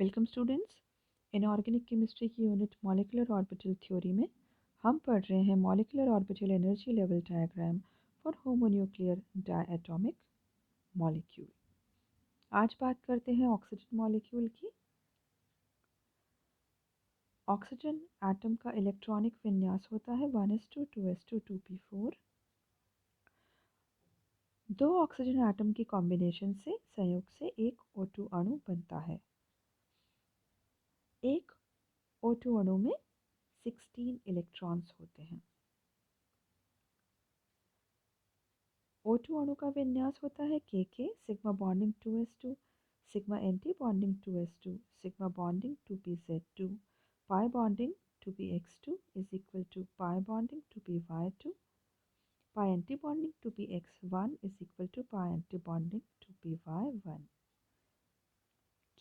Welcome students. Inorganic chemistry की unit molecular orbital theory में हम पढ़ रहे हैं molecular orbital energy level diagram for homonuclear diatomic molecule. आज बात करते हैं ऑक्सीजन मॉलिक्यूल की। ऑक्सीजन एटम का इलेक्ट्रॉनिक विन्यास होता है 1s2 2s2 2p4। दो ऑक्सीजन एटम की कॉम्बिनेशन से संयोग से एक O2 अणु बनता है। एक O2 अणु में 16 इलेक्ट्रॉन्स होते हैं। O2 अणु का विन्यास होता है Kk sigma bonding 2s2 sigma anti bonding 2s2 sigma bonding 2pz2 pi bonding 2px2 is equal to pi bonding 2py2 pi anti bonding 2px1 is equal to pi anti bonding 2py1।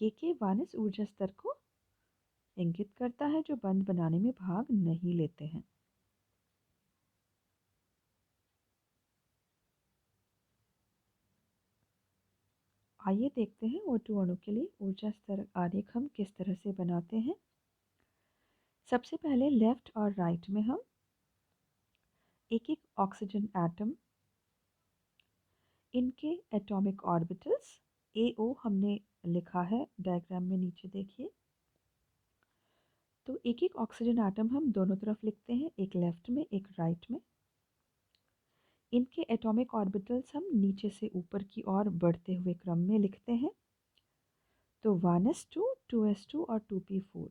Kk 1s ऊर्जा स्तर को इंगित करता है जो बंध बनाने में भाग नहीं लेते हैं। आइए देखते हैं O2 अणु के लिए ऊर्जा स्तर आरेख हम किस तरह से बनाते हैं। सबसे पहले लेफ्ट और राइट में हम एक एक ऑक्सीजन एटम, इनके एटॉमिक ऑर्बिटल्स AO हमने लिखा है डायग्राम में, नीचे देखिए। तो एक एक ऑक्सीजन एटम हम दोनों तरफ लिखते हैं, एक लेफ्ट में एक राइट में। इनके एटॉमिक ऑर्बिटल्स हम नीचे से ऊपर की ओर बढ़ते हुए क्रम में लिखते हैं। तो 1s2 2s2 और 2p4।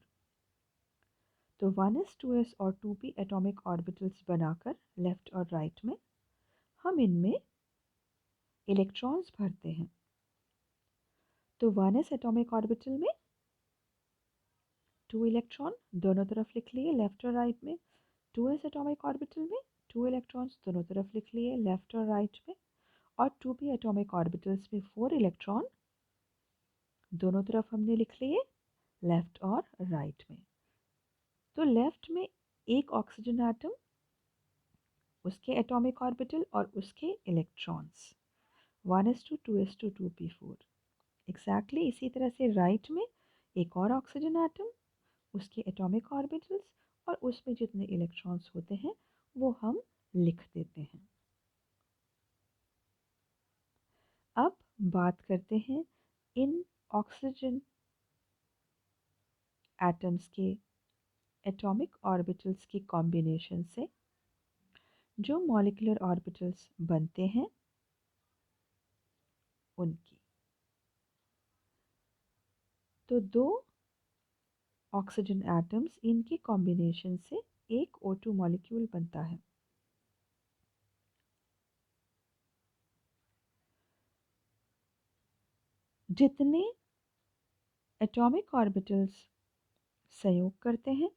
तो 1s 2s और 2p एटॉमिक ऑर्बिटल्स बनाकर लेफ्ट और राइट में हम इनमें इलेक्ट्रॉन्स भरते हैं। तो 1s एटॉमिक ऑर्बिटल में 2 इलेक्ट्रॉन दोनों तरफ लिख लिए लेफ्ट और राइट में। 2s एटॉमिक ऑर्बिटल में 2 इलेक्ट्रॉन्स दोनों तरफ लिख लिए लेफ्ट और राइट में। और 2p एटॉमिक ऑर्बिटल्स में 4 इलेक्ट्रॉन दोनों तरफ हमने लिख लिए लेफ्ट और राइट में। तो लेफ्ट में एक ऑक्सीजन एटम, उसके एटॉमिक ऑर्बिटल और उसके electrons 1s2 2s2 2p4। Exactly इसी तरह से राइट में एक और ऑक्सीजन एटम, उसके एटॉमिक ऑर्बिटल्स और उसमें जितने इलेक्ट्रॉन्स होते हैं वो हम लिख देते हैं। अब बात करते हैं इन ऑक्सीजन एटम्स के एटॉमिक ऑर्बिटल्स की कॉम्बिनेशन से जो मॉलिक्यूलर ऑर्बिटल्स बनते हैं उनकी। तो दो ऑक्सीजन एटम्स, इनकी कॉम्बिनेशन से एक O2 मॉलिक्यूल बनता है। जितने एटॉमिक ऑर्बिटल्स संयोग करते हैं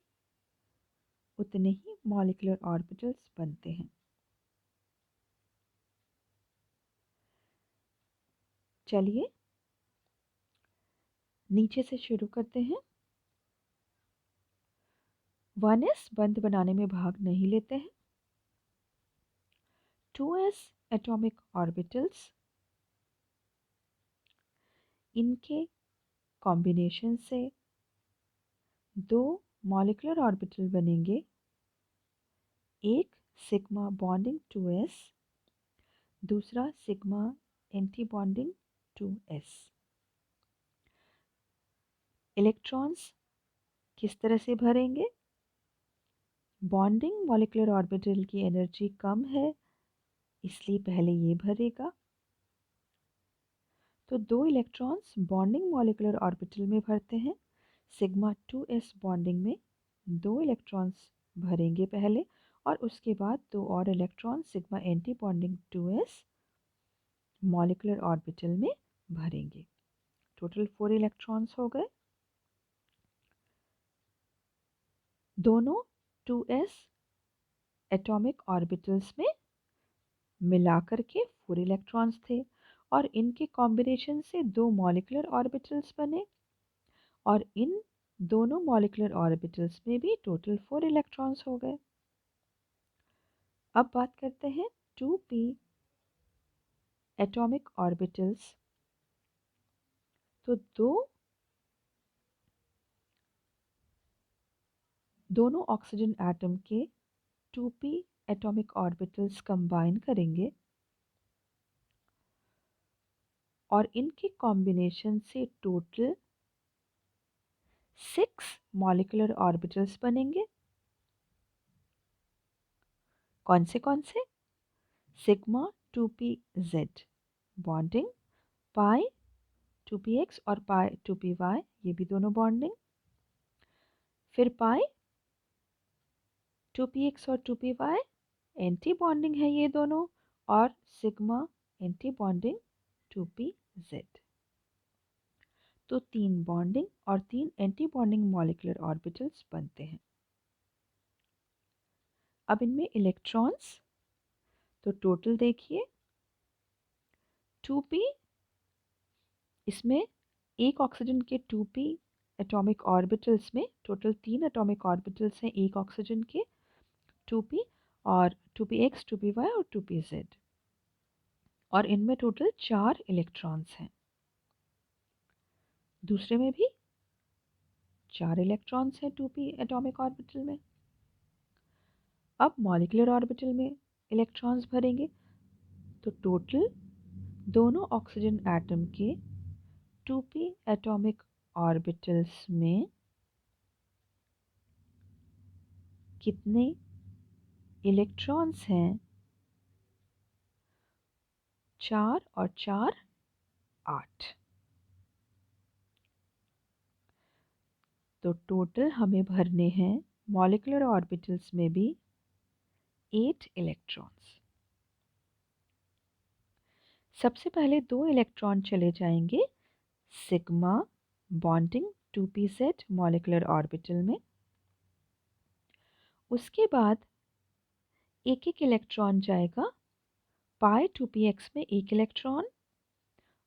उतने ही मॉलिक्यूलर ऑर्बिटल्स बनते हैं। चलिए नीचे से शुरू करते हैं। 1s बंध बनाने में भाग नहीं लेते हैं। 2s एटॉमिक ऑर्बिटल्स, इनके कॉम्बिनेशन से दो मॉलिक्यूलर ऑर्बिटल बनेंगे, एक सिग्मा बॉन्डिंग 2s, दूसरा sigma anti bonding 2s। Electrons किस तरह से भरेंगे? बॉन्डिंग मॉलिक्यूलर ऑर्बिटल की एनर्जी कम है इसलिए पहले ये भरेगा। तो दो इलेक्ट्रॉन्स बॉन्डिंग मॉलिक्यूलर ऑर्बिटल में भरते हैं। सिग्मा 2s बॉन्डिंग में दो इलेक्ट्रॉन्स भरेंगे पहले और उसके बाद दो और electron sigma anti bonding 2s molecular orbital में भरेंगे। टोटल 4 इलेक्ट्रॉन्स हो गए। दोनों 2s एटॉमिक ऑर्बिटल्स में मिलाकर के 4 इलेक्ट्रॉन्स थे और इनके कॉम्बिनेशन से दो मॉलिक्यूलर ऑर्बिटल्स बने और इन दोनों मॉलिक्यूलर ऑर्बिटल्स में भी टोटल 4 इलेक्ट्रॉन्स हो गए। अब बात करते हैं 2p एटॉमिक ऑर्बिटल्स। तो दो दोनों ऑक्सीजन एटम के 2p एटॉमिक ऑर्बिटल्स कंबाइन करेंगे और इनके कॉम्बिनेशन से टोटल 6 मॉलिक्यूलर ऑर्बिटल्स बनेंगे। कौन से? सिग्मा 2pz बॉन्डिंग, पाई 2px और पाई 2py, ये भी दोनों बॉन्डिंग, फिर पाई 2px और 2py एंटी बॉन्डिंग है ये दोनों, और सिग्मा एंटी बॉन्डिंग 2pz। तो 3 बॉन्डिंग और 3 एंटी बॉन्डिंग मॉलिक्यूलर ऑर्बिटल्स बनते हैं। अब इनमें इलेक्ट्रॉन्स, तो टोटल देखिए 2p, इसमें एक ऑक्सीजन के 2p एटॉमिक ऑर्बिटल्स में टोटल 3 एटॉमिक ऑर्बिटल्स हैं एक ऑक्सीजन के 2p, और 2px 2py और 2pz, और इनमें टोटल 4 इलेक्ट्रॉन्स हैं। दूसरे में भी 4 इलेक्ट्रॉन्स हैं 2p एटॉमिक ऑर्बिटल में। अब मॉलिक्यूलर ऑर्बिटल में इलेक्ट्रॉन्स भरेंगे, तो टोटल दोनों ऑक्सीजन एटम के 2p एटॉमिक ऑर्बिटल्स में कितने इलेक्ट्रॉन्स हैं? 4 और 4 8। तो टोटल हमें भरने हैं मॉलिक्यूलर ऑर्बिटल्स में भी 8 इलेक्ट्रॉन्स। सबसे पहले 2 इलेक्ट्रॉन चले जाएंगे sigma bonding 2pz molecular orbital में। उसके बाद एक इलेक्ट्रॉन जाएगा पाई 2px में एक इलेक्ट्रॉन,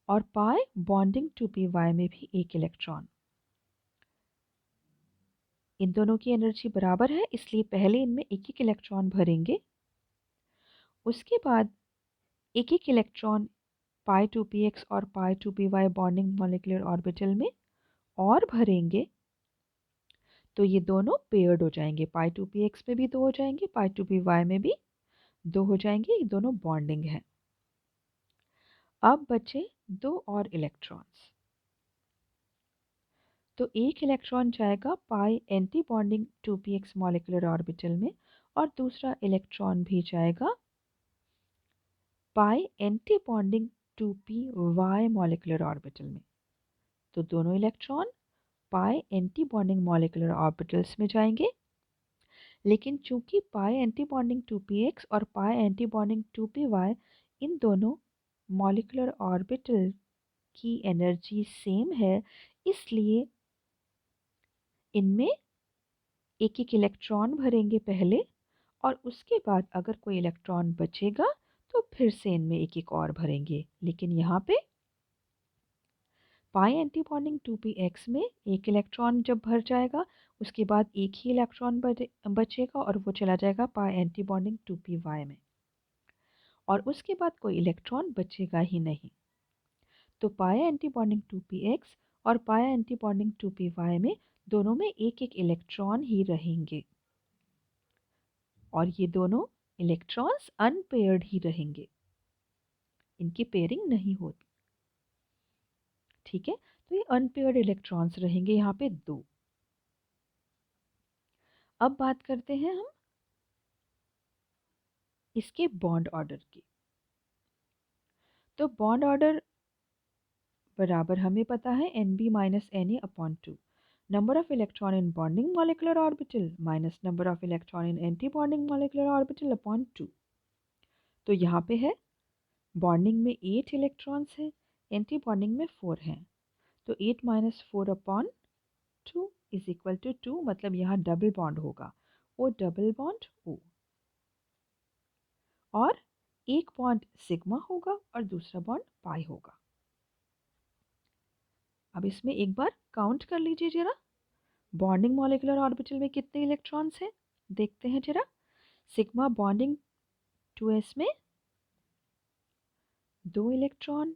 और पाई बॉन्डिंग 2py में भी एक इलेक्ट्रॉन। इन दोनों की एनर्जी बराबर है, इसलिए पहले इनमें एक इलेक्ट्रॉन भरेंगे। उसके बाद एक इलेक्ट्रॉन पाई 2px और पाई 2py बॉन्डिंग मॉलिक्यूलर ऑर्बिटल में और भरेंगे, तो ये दोनों पेयर्ड हो जाएंगे। पाई 2px में भी 2 हो जाएंगे, पाई 2py में भी 2 हो जाएंगे, ये दोनों बॉन्डिंग है। अब बचे 2 और इलेक्ट्रॉन्स, तो एक इलेक्ट्रॉन जाएगा pi anti bonding 2px molecular orbital में, और दूसरा इलेक्ट्रॉन भी जाएगा pi anti bonding 2py molecular orbital में। तो दोनों electron pi anti bonding molecular orbitals में जाएंगे, लेकिन चूंकि पाई एंटी बॉन्डिंग 2px और पाई एंटी बॉन्डिंग 2py इन दोनों मॉलिक्यूलर ऑर्बिटल की एनर्जी सेम है, इसलिए इनमें एक इलेक्ट्रॉन भरेंगे पहले, और उसके बाद अगर कोई इलेक्ट्रॉन बचेगा तो फिर से इनमें एक और भरेंगे। लेकिन यहाँ पे पाई एंटी बॉन्डिंग 2px में एक इलेक्ट्रॉन जब भर जाएगा, उसके बाद एक ही इलेक्ट्रॉन बचेगा और वो चला जाएगा पाई एंटी बॉन्डिंग 2py में, और उसके बाद कोई इलेक्ट्रॉन बचेगा ही नहीं। तो पाई एंटी बॉन्डिंग 2px और पाई एंटी बॉन्डिंग 2py में दोनों में एक इलेक्ट्रॉन ही रहेंगे, और ये दोनों इलेक्ट्रॉन्स अनपेयर्ड ही रहेंगे, इनकी पेयरिंग नहीं होती। ठीक है, तो ये अनपेयर्ड इलेक्ट्रॉन्स रहेंगे यहाँ पे 2। अब बात करते हैं हम इसके बॉन्ड ऑर्डर की। तो बॉन्ड ऑर्डर बराबर हमें पता है Nb minus Na upon 2, number of electron in bonding molecular orbital minus number of electron in anti bonding molecular orbital upon 2। तो यहाँ पे है बॉन्डिंग में 8 इलेक्ट्रॉन्स हैं, एंटी बॉन्डिंग में 4 हैं, तो 8 minus 4 upon 2 is equal to 2, मतलब यहाँ डबल बॉन्ड होगा, ओ डबल बॉन्ड ओ, और एक बॉन्ड सिग्मा होगा और दूसरा बॉन्ड पाई होगा। अब इसमें एक बार काउंट कर लीजिए जरा, बॉन्डिंग मॉलिक्यूलर ऑर्बिटल में कितने इलेक्ट्रॉन्स हैं देखते हैं जरा। सिग्मा बॉन्डिंग 2s में 2 इलेक्ट्रॉन,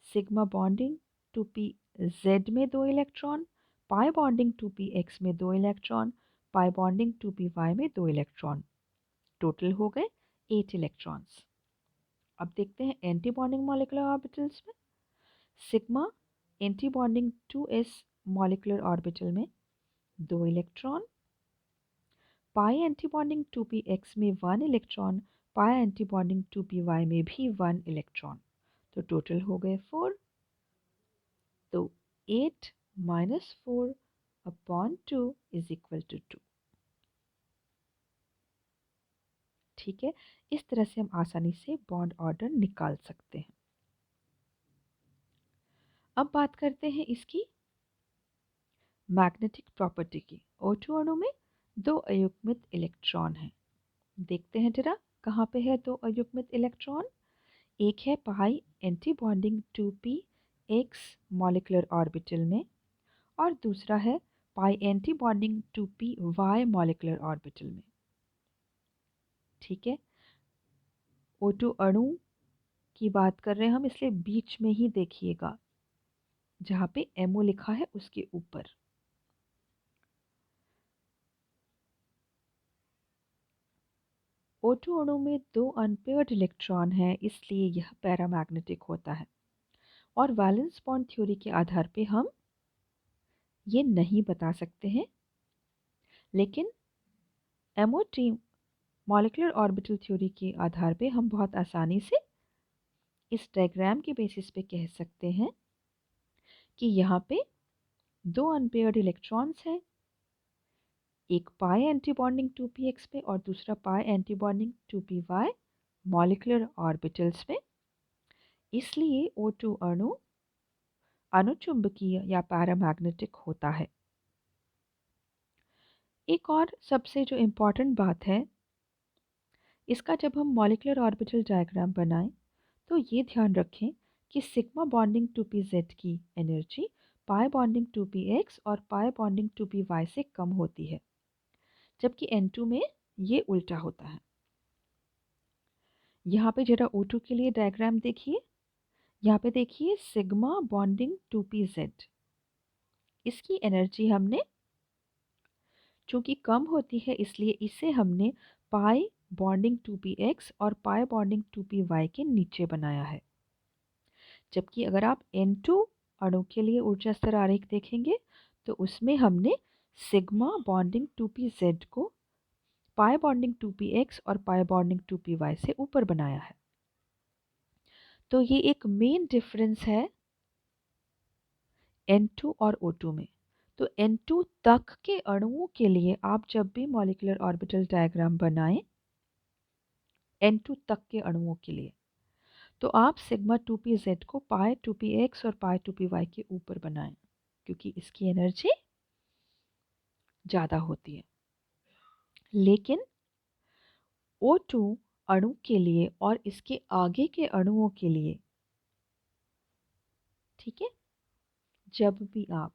सिग्मा बॉन्डिंग 2pz में 2 इलेक्ट्रॉन, पाई बॉन्डिंग 2px में 2 electron, pi bonding 2p y में 2 इलेक्ट्रॉन, टोटल हो गए 8 इलेक्ट्रॉन्स। अब देखते हैं एंटी बॉन्डिंग मॉलिक्यूलर ऑर्बिटल्स में। Sigma anti bonding 2s molecular orbital में 2 electron, pi anti bonding 2px में 1 electron, pi anti bonding 2py में भी 1 इलेक्ट्रॉन, तो टोटल हो गए 4। तो 8 minus 4 upon 2 is equal to 2। ठीक है, इस तरह से हम आसानी से बॉन्ड ऑर्डर निकाल सकते हैं। अब बात करते हैं इसकी मैग्नेटिक प्रॉपर्टी की। O2 अणु में 2 अयुग्मित इलेक्ट्रॉन हैं। देखते हैं जरा कहाँ पे है 2 अयुग्मित इलेक्ट्रॉन। एक है pi anti bonding 2p x molecular orbital में और दूसरा है pi anti bonding 2p y molecular orbital में। ठीक है, O2 अणु की बात कर रहे हैं हम, इसलिए बीच में ही देखिएगा जहाँ पे MO लिखा है उसके ऊपर। O2 अणु में 2 अनपेयर्ड इलेक्ट्रॉन हैं, इसलिए यह पैरामैग्नेटिक होता है। और वैलेंस बॉन्ड थ्योरी के आधार पे हम ये नहीं बता सकते हैं, लेकिन MOT मॉलिक्यूलर ऑर्बिटल थ्योरी के आधार पे हम बहुत आसानी से इस डायग्राम के बेसिस पे कह सकते हैं कि यहाँ पे 2 अनपेयर्ड इलेक्ट्रॉन्स हैं, एक पाई एंटी बॉन्डिंग 2px पे और दूसरा pi anti bonding 2py molecular orbitals में। इसलिए O2 अणु अनुचुंबकीय या पैरामैग्नेटिक होता है। एक और सबसे जो इम्पॉर्टेंट बात है, इसका जब हम मॉलिक्यूलर ऑर्बिटल डायग्राम बनाएं तो ये ध्यान रखें कि सिग्मा बॉन्डिंग 2pz की एनर्जी पाई बॉन्डिंग 2px और पाई बॉन्डिंग 2py से कम होती है, जबकि N2 में ये उल्टा होता है। यहाँ पे जरा O2 के लिए डायग्राम देखिए। यहाँ पे देखिए सिग्मा बॉन्डिंग 2pz, इसकी एनर्जी हमने चूंकि कम होती है इसलिए इसे हमने पाई बॉन्डिंग 2px और पाई बॉन्डिंग 2py के नीचे बनाया है। जबकि अगर आप N2 अणु के लिए ऊर्जा स्तर आरेख देखेंगे तो उसमें हमने सिग्मा बॉन्डिंग 2pz को पाई बॉन्डिंग 2px और पाई बॉन्डिंग 2py से ऊपर बनाया है। तो ये एक मेन डिफरेंस है N2 और O2 में। तो N2 तक के अणुओं के लिए आप जब भी मॉलिक्यूलर ऑर्बिटल डायग्राम बनाएं, N2 तक के अणुओं के लिए, तो आप सिग्मा 2pz को पाई 2px और पाई 2py के ऊपर बनाएं, क्योंकि इसकी एनर्जी ज़्यादा होती है। लेकिन O2 अणु के लिए और इसके आगे के अणुओं के लिए, ठीक है, जब भी आप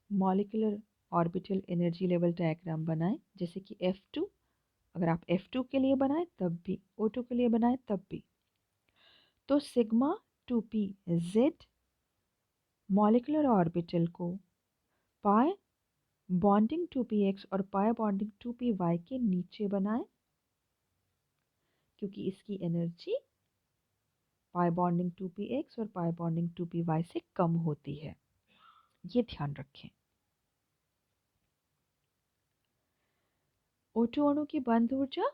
molecular orbital energy level diagram बनाएं, जैसे कि F2, अगर आप F2 के लिए बनाएं तब भी, O2 के लिए बनाएं तब भी, तो सिग्मा 2pz मॉलिक्यूलर ऑर्बिटल को पाई बॉन्डिंग 2px और पाई बॉन्डिंग 2py के नीचे बनाएं, क्योंकि इसकी एनर्जी पाई बॉन्डिंग 2px और पाई बॉन्डिंग 2py से कम होती है। ये ध्यान रखें। O2 अणु की बंध ऊर्जा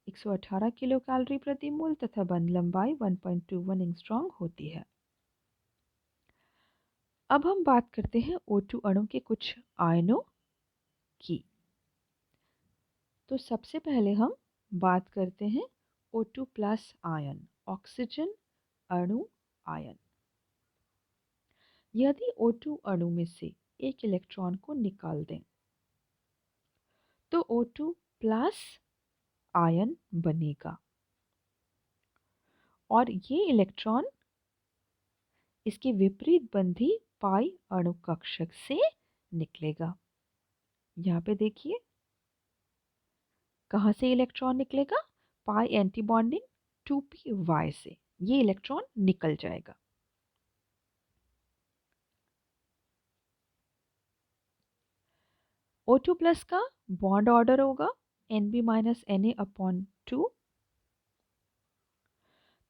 118 किलो कैलोरी प्रति मोल तथा बंध लंबाई 1.21 एंगस्ट्रॉम होती है। अब हम बात करते हैं O2 अणु के कुछ आयनों की। तो सबसे पहले हम बात करते हैं O2 प्लस आयन, ऑक्सीजन अणु आयन। यदि O2 अणु में से एक इलेक्ट्रॉन को निकाल दें तो O2 प्लस आयन बनेगा और ये इलेक्ट्रॉन इसके विपरीत बंधी पाई अणु कक्षक से निकलेगा। यहाँ पे देखिए कहाँ से इलेक्ट्रॉन निकलेगा, पाई एंटी बॉन्डिंग 2py से ये इलेक्ट्रॉन निकल जाएगा। O2 प्लस का बॉन्ड ऑर्डर होगा Nb माइनस Na/2।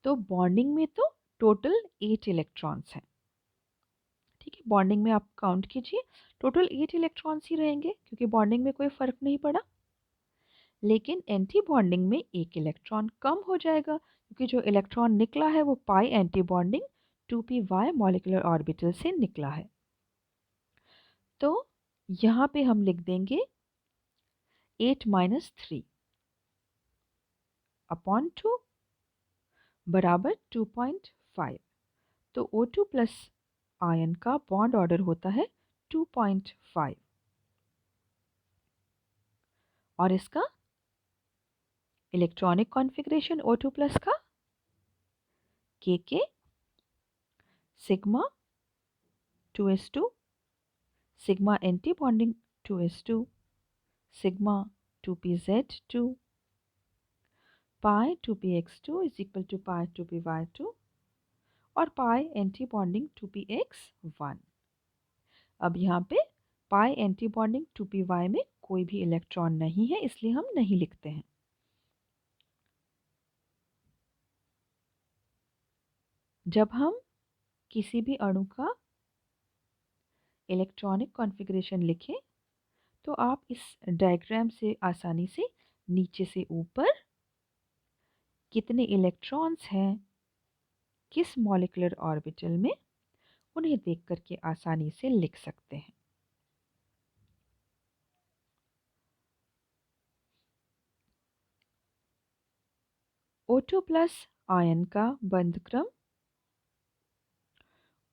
तो बॉन्डिंग में तो टोटल 8 इलेक्ट्रॉन्स हैं। ठीक है, बॉन्डिंग में आप काउंट कीजिए, टोटल 8 इलेक्ट्रॉन्स ही रहेंगे क्योंकि बॉन्डिंग में कोई फ़र्क नहीं पड़ा। लेकिन एंटी बॉन्डिंग में एक इलेक्ट्रॉन कम हो जाएगा क्योंकि जो इलेक्ट्रॉन निकला है वो pi anti bonding 2p molecular orbital से निकला है। तो यहाँ पे हम लिख देंगे 8 माइनस 3 अपॉन 2 बराबर 2.5। तो O2 प्लस आयन का बॉन्ड ऑर्डर होता है 2.5 और इसका इलेक्ट्रॉनिक कॉन्फ़िगरेशन O2 प्लस का Kk sigma 2s2 sigma anti bonding 2s2 sigma 2pz2 pi 2px2 is equal to pi 2py2 और pi एंटी बॉन्डिंग 2px1। अब यहाँ पे pi एंटी बॉन्डिंग 2py में कोई भी इलेक्ट्रॉन नहीं है इसलिए हम नहीं लिखते हैं। जब हम किसी भी अणु का इलेक्ट्रॉनिक कॉन्फ़िगरेशन लिखें तो आप इस डायग्राम से आसानी से नीचे से ऊपर कितने इलेक्ट्रॉन्स हैं किस मॉलिक्यूलर ऑर्बिटल में उन्हें देख करके आसानी से लिख सकते हैं। O2 प्लस आयन का बंध क्रम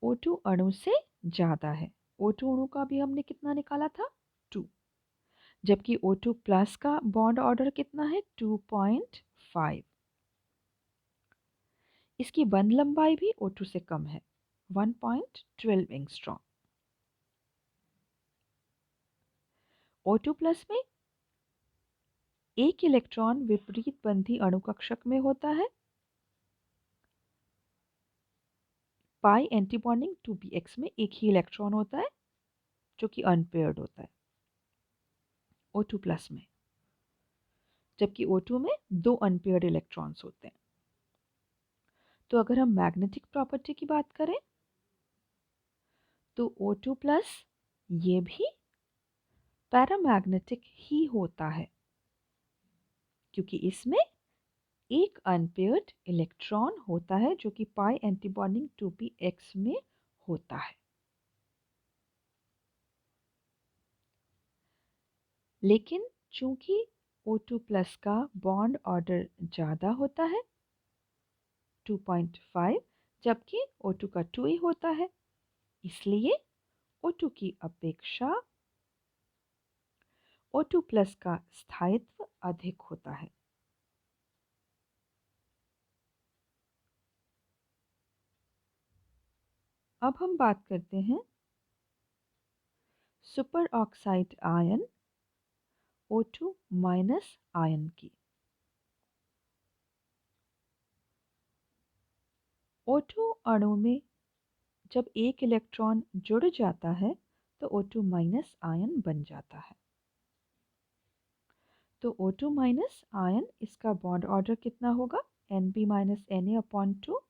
O2 अणु से ज़्यादा है। O2 अणु का भी हमने कितना निकाला था 2, जबकि O2 प्लस का बॉन्ड ऑर्डर कितना है 2.5। इसकी बंध लंबाई भी O2 से कम है 1.12 एंगस्ट्रॉम। O2 प्लस में एक इलेक्ट्रॉन विपरीत बंधी अणु कक्षक में होता है। पाई एंटी बॉन्डिंग 2px में एक ही इलेक्ट्रॉन होता है जो कि अनपेयर्ड होता है O2 प्लस में, जबकि O2 में 2 अनपेयर्ड इलेक्ट्रॉन्स होते हैं। तो अगर हम मैग्नेटिक प्रॉपर्टी की बात करें तो O2 प्लस ये भी पैरामैग्नेटिक ही होता है क्योंकि इसमें एक अनपेयर्ड इलेक्ट्रॉन होता है जो कि पाई एंटी बॉन्डिंग 2px में होता है। लेकिन चूंकि O2 प्लस का बॉन्ड ऑर्डर ज़्यादा होता है 2.5 जबकि O2 का 2 ही होता है, इसलिए O2 की अपेक्षा O2 प्लस का स्थायित्व अधिक होता है। अब हम बात करते हैं super oxide ion O2 minus ion की। O2 अणु में जब एक इलेक्ट्रॉन जुड़ जाता है तो O2 माइनस आयन बन जाता है। तो O2 माइनस आयन इसका बॉन्ड ऑर्डर कितना होगा Nb माइनस Na/2।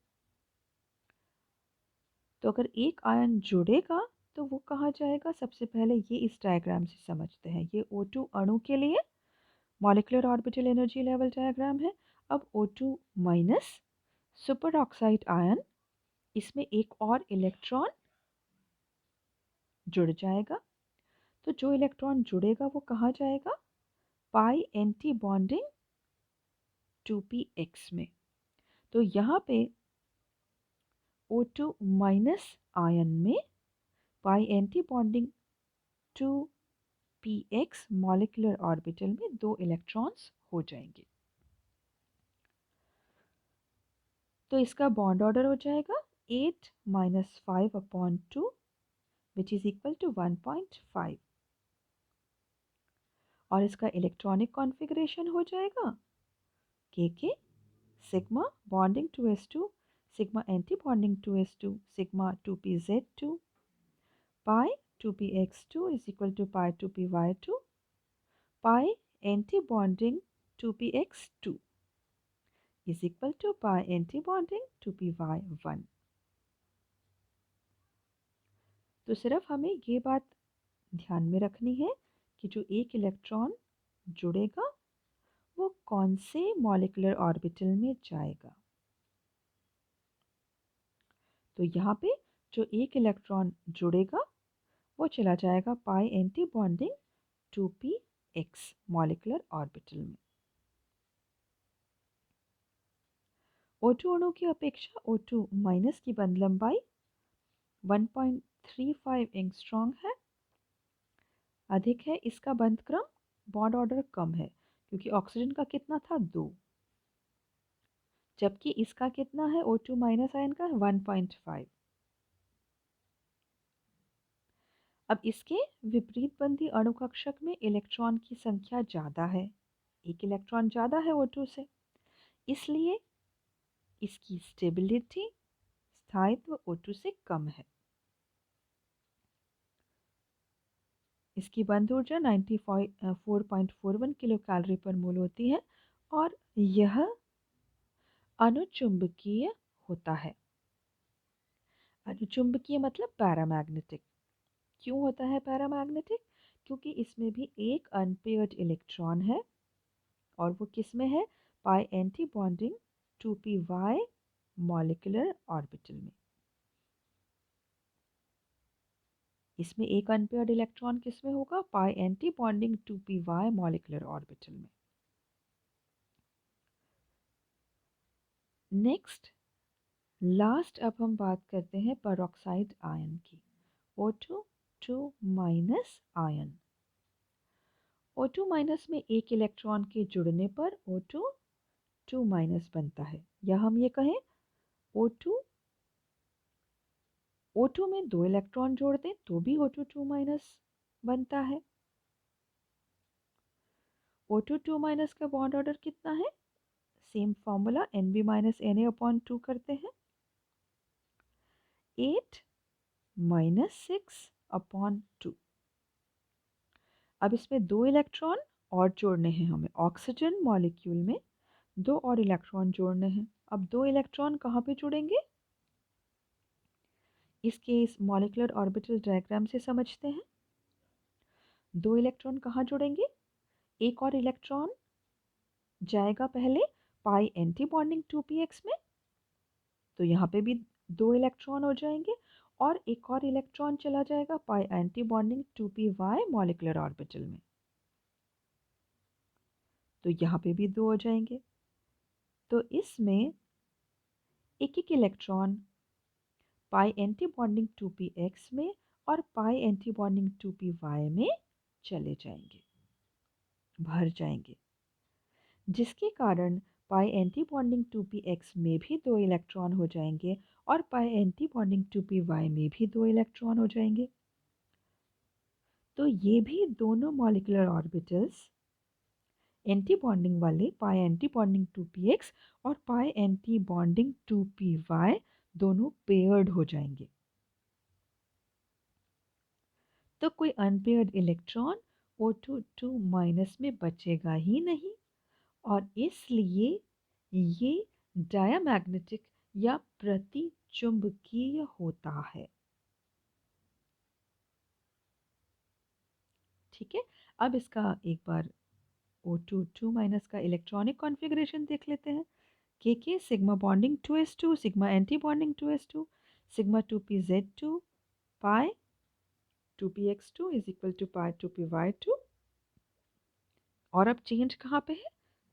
तो अगर एक आयन जुड़ेगा तो वो कहाँ जाएगा, सबसे पहले ये इस डायग्राम से समझते हैं। ये O2 अणु के लिए molecular orbital energy level diagram है। अब O2 minus super oxide ion, इसमें एक और इलेक्ट्रॉन जुड़ जाएगा। तो जो इलेक्ट्रॉन जुड़ेगा वो कहाँ जाएगा, पाई एंटी बॉन्डिंग 2px में। तो यहाँ पे O2 माइनस आयन में pi anti bonding 2px molecular orbital में 2 इलेक्ट्रॉन्स हो जाएंगे। तो इसका बॉन्ड ऑर्डर हो जाएगा 8 minus 5/2 which is equal to 1.5 और इसका इलेक्ट्रॉनिक कॉन्फ़िगरेशन हो जाएगा Kk sigma bonding 2s2 sigma anti bonding 2s2 sigma 2pz2 pi 2px2 is equal to pi 2py2, pi anti-bonding 2px2 is equal to pi anti-bonding 2py1। तो सिर्फ हमें ये बात ध्यान में रखनी है कि जो एक इलेक्ट्रॉन जुड़ेगा वो कौन से मॉलिक्यूलर ऑर्बिटल में जाएगा। तो यहाँ पे जो एक इलेक्ट्रॉन जुड़ेगा वो चला जाएगा pi anti bonding 2px molecular orbital में। O2 अणु की अपेक्षा O2 माइनस की बंध लंबाई 1.35 एंगस्ट्रॉम है, अधिक है। इसका बंध क्रम बॉन्ड ऑर्डर कम है क्योंकि ऑक्सीजन का कितना था 2, जबकि इसका कितना है O2 माइनस आयन का 1.5। अब इसके विपरीत बंधी अणु कक्षक में इलेक्ट्रॉन की संख्या ज़्यादा है, एक इलेक्ट्रॉन ज़्यादा है O2 से, इसलिए इसकी स्टेबिलिटी स्थायित्व O2 से कम है। इसकी बंध ऊर्जा 94.41 किलो कैलोरी पर मोल होती है और यह अनुचुंबकीय होता है। अनुचुंबकीय मतलब पैरामैग्नेटिक। क्यों होता है पैरामैग्नेटिक? क्योंकि इसमें भी एक अनपेयर्ड इलेक्ट्रॉन है और वो किस में है? Pi anti bonding 2py molecular orbital में। इसमें एक अनपेयर्ड इलेक्ट्रॉन किस में होगा? Pi anti bonding 2py molecular orbital में। नेक्स्ट लास्ट अब हम बात करते हैं पेरोक्साइड आयन की। O2 2 minus ion. O2 minus में एक इलेक्ट्रॉन के जुड़ने पर O2 2 माइनस बनता है, या हम ये कहें O2 में 2 इलेक्ट्रॉन जोड़ दें तो भी O2 2 माइनस बनता है। O2 2 माइनस का बॉन्ड ऑर्डर कितना है? Same formula Nb minus Na/2 करते हैं, 8 माइनस 6/2। अब इसमें 2 इलेक्ट्रॉन और जोड़ने हैं हमें। ऑक्सीजन मॉलिक्यूल में 2 और इलेक्ट्रॉन जोड़ने हैं। अब 2 इलेक्ट्रॉन कहाँ पे जुड़ेंगे? इसके इस मॉलिक्यूलर ऑर्बिटल डायग्राम से समझते हैं। 2 इलेक्ट्रॉन कहाँ जुड़ेंगे? एक और इलेक्ट्रॉन जाएगा पहले पाई एंटी बॉन्डिंग 2px में, तो यहाँ पे भी 2 इलेक्ट्रॉन हो जाएंगे, और एक और इलेक्ट्रॉन चला जाएगा pi anti bonding 2py molecular orbital में, तो यहाँ पे भी 2 हो जाएंगे। तो इसमें एक एक electron pi anti bonding 2px में और पाई एंटी बॉन्डिंग 2py में चले जाएंगे, भर जाएंगे, जिसके कारण पाई एंटी बॉन्डिंग 2px में भी 2 इलेक्ट्रॉन हो जाएंगे और पाई एंटी बॉन्डिंग 2py में भी 2 इलेक्ट्रॉन हो जाएंगे। तो ये भी दोनों मॉलिक्यूलर ऑर्बिटल्स एंटी बॉन्डिंग वाले पाई एंटी बॉन्डिंग 2px और पाई एंटी बॉन्डिंग 2py दोनों पेयर्ड हो जाएंगे। तो कोई अनपेयर्ड इलेक्ट्रॉन O2 2 माइनस में बचेगा ही नहीं, और इसलिए ये डायमैग्नेटिक या प्रतिचुंबकीय होता है। ठीक है, अब इसका एक बार O2 2 माइनस का इलेक्ट्रॉनिक कॉन्फ़िगरेशन देख लेते हैं। K sigma bonding 2s2, sigma anti bonding 2s2, sigma 2pz2, pi 2px2 is equal to pi 2py2। और अब चेंज कहाँ पे है?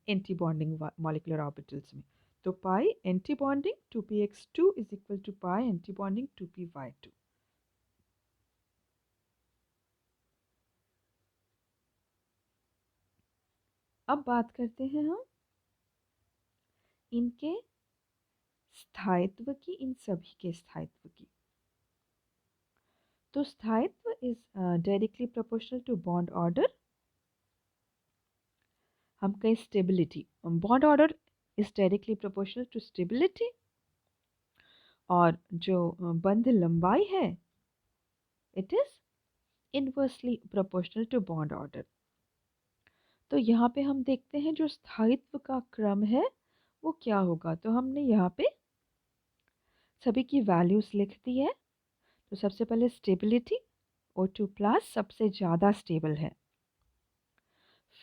एंटी बॉन्डिंग मॉलिक्यूलर ऑर्बिटल्स में, तो pi anti bonding 2px2 is equal to pi anti bonding 2py2। अब बात करते हैं हम इनके स्थायित्व की, इन सभी के स्थायित्व की। तो स्थायित्व is directly proportional to bond order. हम कहें stability, bond order is directly proportional to stability, और जो बंध लंबाई है it is inversely proportional to bond order. तो यहाँ पे हम देखते हैं जो स्थायित्व का क्रम है वो क्या होगा। तो हमने यहाँ पे सभी की वैल्यूज़ लिख दी है। तो सबसे पहले स्टेबिलिटी, O2 प्लस सबसे ज़्यादा स्टेबल है,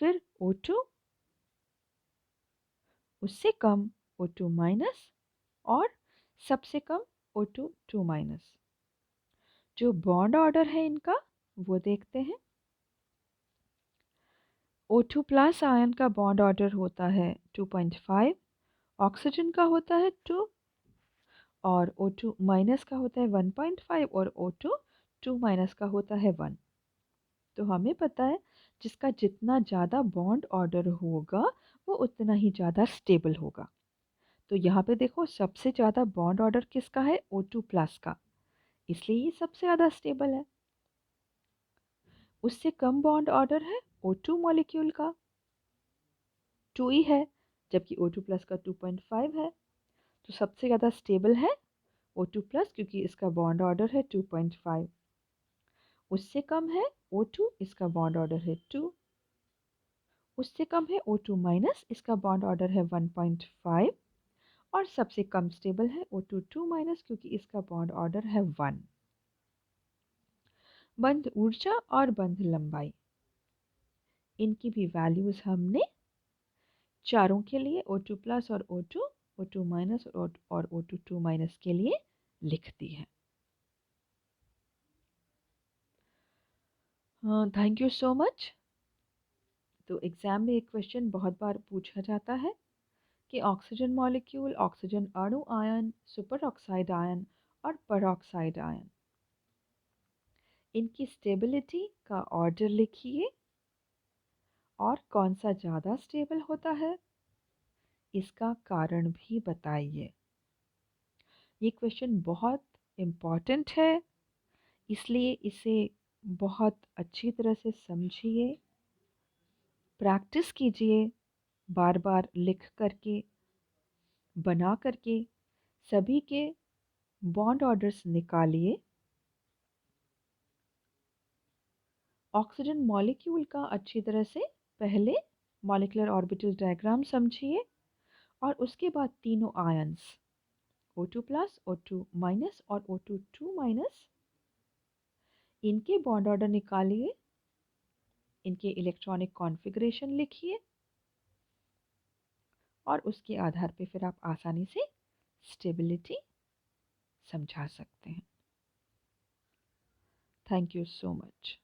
फिर O2, उससे कम O2 माइनस, और सबसे कम O2 2 माइनस। जो बॉन्ड ऑर्डर है इनका वो देखते हैं। O2 प्लस आयन का बॉन्ड ऑर्डर होता है 2.5, ऑक्सीजन का होता है 2, और O2 माइनस का होता है 1.5, और O2 2 माइनस का होता है 1। तो हमें पता है जिसका जितना ज़्यादा बॉन्ड ऑर्डर होगा वो उतना ही ज़्यादा स्टेबल होगा। तो यहाँ पे देखो सबसे ज़्यादा बॉन्ड ऑर्डर किसका है, O2 प्लस का, इसलिए ये सबसे ज़्यादा स्टेबल है। उससे कम बॉन्ड ऑर्डर है O2 मॉलिक्यूल का, 2 ही है, जबकि O2 प्लस का 2.5 है। तो सबसे ज़्यादा स्टेबल है O2 प्लस, क्योंकि इसका बॉन्ड ऑर्डर है 2.5। उससे कम है O2, इसका बॉन्ड ऑर्डर है 2। उससे कम है O2 माइनस, इसका बॉन्ड ऑर्डर है 1.5। और सबसे कम स्टेबल है O2 2 माइनस, क्योंकि इसका बॉन्ड ऑर्डर है 1। बंध ऊर्जा और बंध लंबाई, इनकी भी वैल्यूज़ हमने चारों के लिए O2 प्लस और O2 माइनस और O2 2 माइनस के लिए लिख दी है। Thank you so much. तो एग्ज़ाम में एक क्वेश्चन बहुत बार पूछा जाता है कि ऑक्सीजन मॉलिक्यूल, ऑक्सीजन अणु आयन, सुपर ऑक्साइड आयन और परऑक्साइड आयन, इनकी स्टेबिलिटी का ऑर्डर लिखिए और कौन सा ज़्यादा स्टेबल होता है इसका कारण भी बताइए। ये क्वेश्चन बहुत इम्पॉर्टेंट है, इसलिए इसे बहुत अच्छी तरह से समझिए, प्रैक्टिस कीजिए, बार बार लिख करके, बना करके सभी के बॉन्ड ऑर्डर्स निकालिए। ऑक्सीजन मॉलिक्यूल का अच्छी तरह से पहले मॉलिक्यूलर ऑर्बिटल डायग्राम समझिए और उसके बाद तीनों ions O2 plus, O2 minus और O2 2 माइनस, इनके बॉन्ड ऑर्डर निकालिए, इनके इलेक्ट्रॉनिक कॉन्फ़िगरेशन लिखिए और उसके आधार पे फिर आप आसानी से स्टेबिलिटी समझा सकते हैं। Thank you so much.